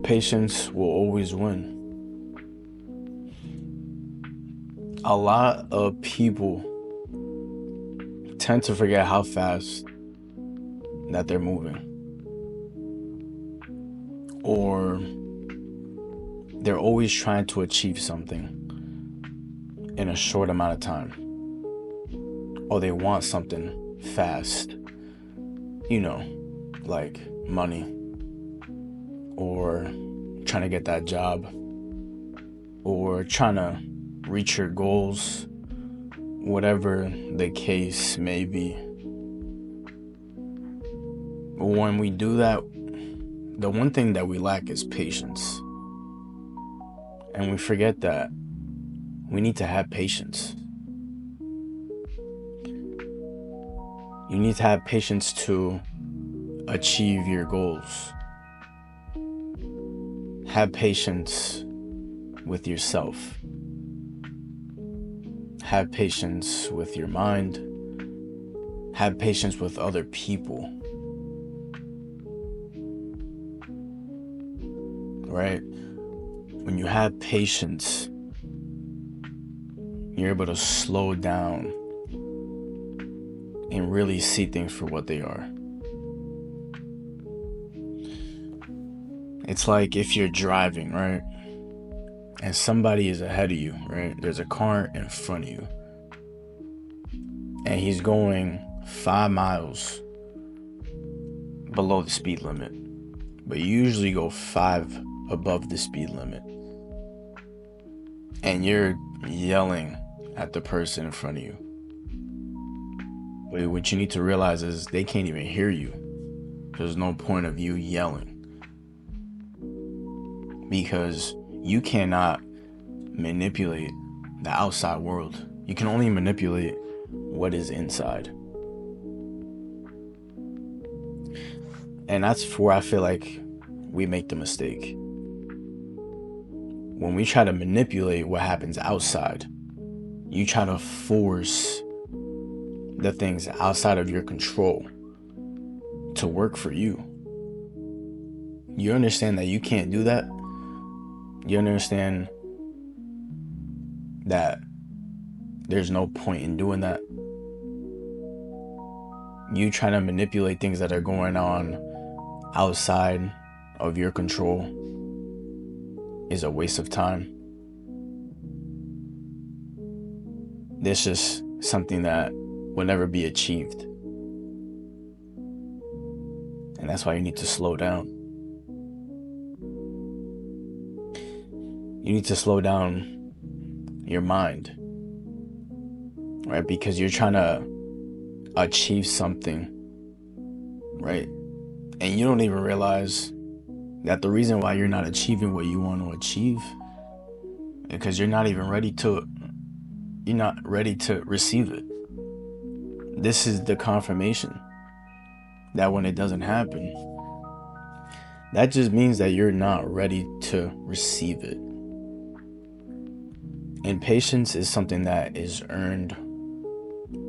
Patience will always win. A lot of people tend to forget how fast that they're moving, or they're always trying to achieve something in a short amount of time, or they want something fast, like money, or trying to get that job, or trying to reach your goals, whatever the case may be. But when we do that, the one thing that we lack is patience. And we forget that we need to have patience. You need to have patience to achieve your goals. Have patience with yourself. Have patience with your mind. Have patience with other people. Right? When you have patience, you're able to slow down and really see things for what they are. It's like if you're driving, right? And somebody is ahead of you, right? There's a car in front of you. And he's going 5 miles below the speed limit. But you usually go 5 above the speed limit. And you're yelling at the person in front of you. But what you need to realize is they can't even hear you. There's no point of you yelling. Because you cannot manipulate the outside world. You can only manipulate what is inside. And that's where I feel like we make the mistake. When we try to manipulate what happens outside, you try to force the things outside of your control to work for you. You understand that you can't do that? You understand that there's no point in doing that? You trying to manipulate things that are going on outside of your control is a waste of time. This is something that will never be achieved. And that's why you need to slow down. You need to slow down your mind, right? Because you're trying to achieve something, right? And you don't even realize that the reason why you're not achieving what you want to achieve is because you're not ready to receive it. This is the confirmation that when it doesn't happen, that just means that you're not ready to receive it. And patience is something that is earned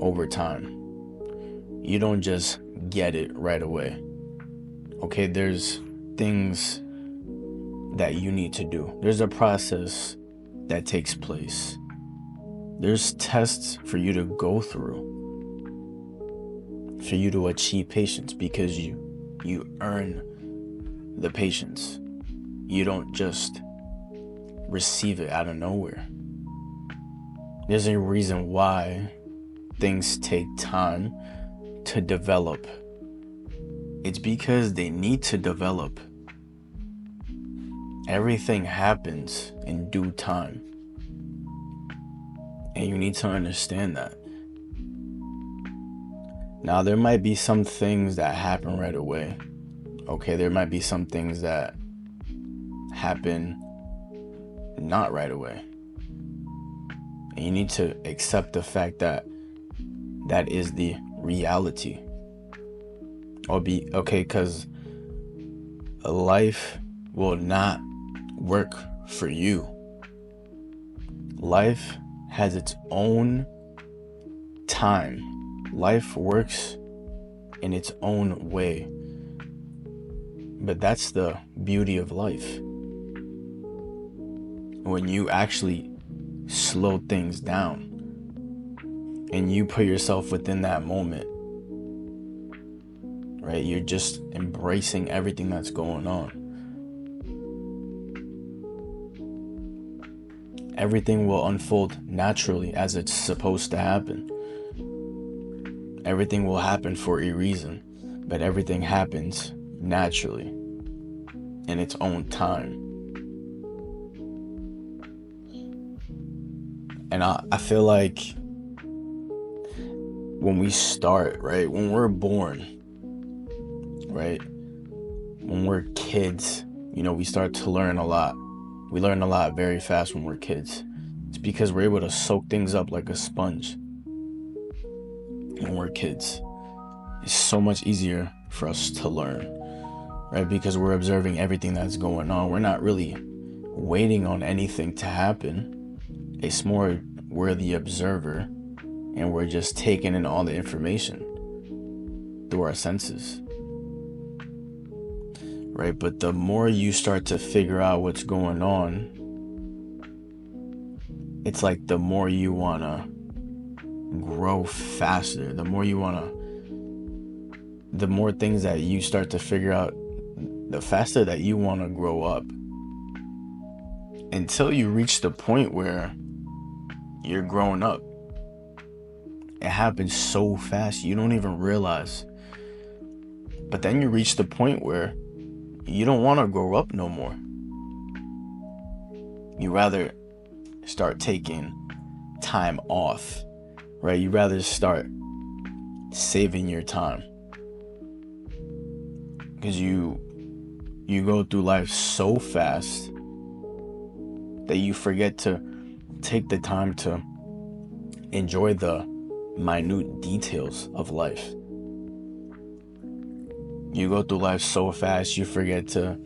over time. You don't just get it right away. Okay, there's things that you need to do. There's a process that takes place. There's tests for you to go through for you to achieve patience, because you earn the patience. You don't just receive it out of nowhere. There's a reason why things take time to develop. It's because they need to develop. Everything happens in due time. And you need to understand that. Now, there might be some things that happen right away. Okay, there might be some things that happen not right away. And you need to accept the fact that that is the reality. Because life will not work for you. Life has its own time. Life works in its own way. But that's the beauty of life. When you actually slow things down and you put yourself within that moment, right? You're just embracing everything that's going on. Everything will unfold naturally as it's supposed to happen. Everything will happen for a reason, but everything happens naturally in its own time. And I feel like when we start, right, when we're born, right, when we're kids, we start to learn a lot. We learn a lot very fast when we're kids. It's because we're able to soak things up like a sponge when we're kids. It's so much easier for us to learn, right? Because we're observing everything that's going on. We're not really waiting on anything to happen. It's more we're the observer and we're just taking in all the information through our senses, right? But the more you start to figure out what's going on, it's like the more you want to grow faster, the more things that you start to figure out, the faster that you want to grow up, until you reach the point where you're grown up. It happens so fast you don't even realize. But then you reach the point where you don't want to grow up no more. You rather start taking time off, right? You rather start saving your time, because you go through life so fast that you forget to take the time to enjoy the minute details of life. You go through life so fast you forget to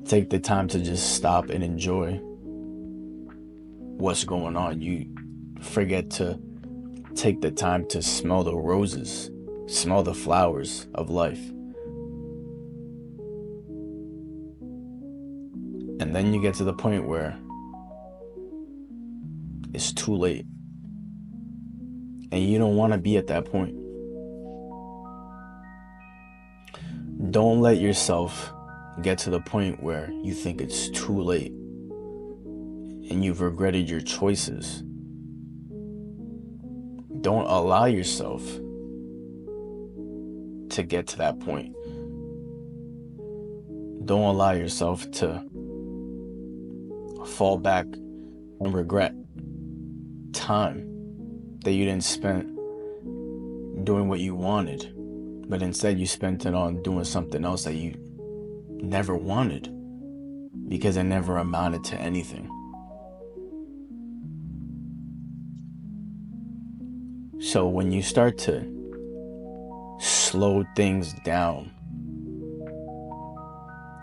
take the time to just stop and enjoy what's going on. You forget to take the time to smell the roses, smell the flowers of life. And then you get to the point where it's too late. And you don't want to be at that point. Don't let yourself get to the point where you think it's too late and you've regretted your choices. Don't allow yourself to get to that point. Don't allow yourself to fall back and regret time that you didn't spend doing what you wanted, but instead you spent it on doing something else that you never wanted because it never amounted to anything. So when you start to slow things down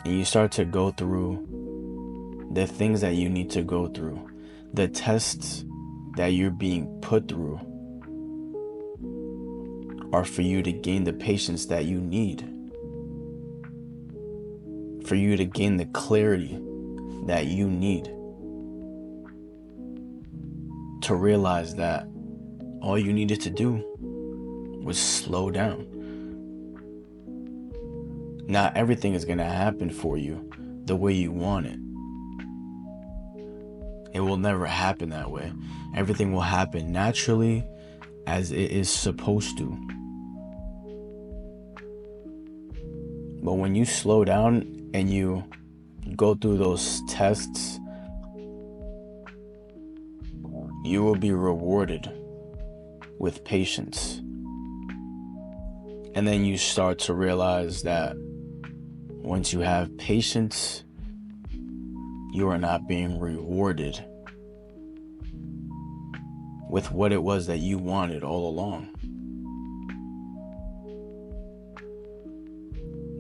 and you start to go through the things that you need to go through, the tests that you're being put through are for you to gain the patience that you need, for you to gain the clarity that you need, to realize that all you needed to do was slow down. Not everything is going to happen for you the way you want it. It will never happen that way. Everything will happen naturally as it is supposed to. But when you slow down and you go through those tests, you will be rewarded with patience. And then you start to realize that once you have patience, you are not being rewarded with what it was that you wanted all along.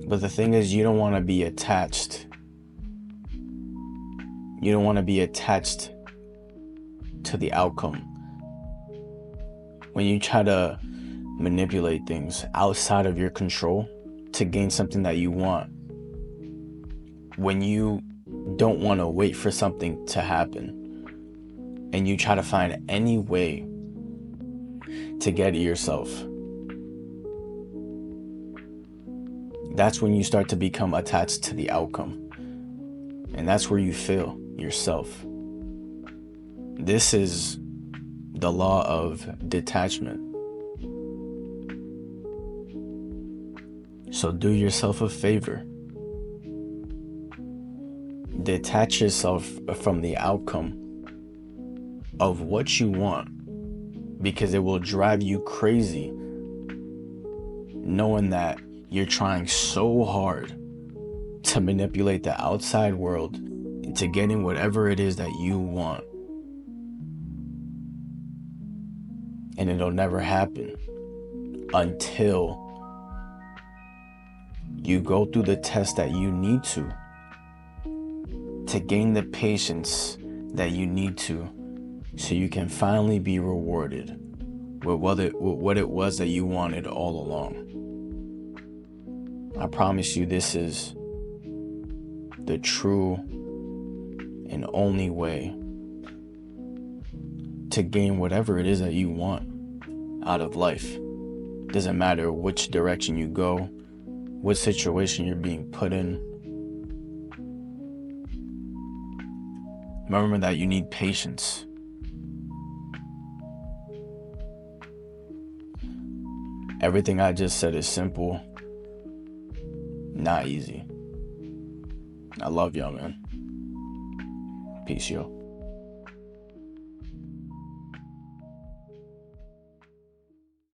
But the thing is, you don't want to be attached. You don't want to be attached to the outcome. When you try to manipulate things outside of your control to gain something that you want, when you don't want to wait for something to happen and you try to find any way to get it yourself, that's when you start to become attached to the outcome. And that's where you fail yourself. This is the law of detachment. So do yourself a favor. Detach yourself from the outcome of what you want, because it will drive you crazy knowing that you're trying so hard to manipulate the outside world into getting whatever it is that you want. And it'll never happen until you go through the test that you need to gain the patience that you need to, so you can finally be rewarded with what it was that you wanted all along. I promise you, this is the true and only way to gain whatever it is that you want out of life. Doesn't matter which direction you go, what situation you're being put in. Remember that you need patience. Everything I just said is simple, not easy. I love y'all, man. Peace, yo.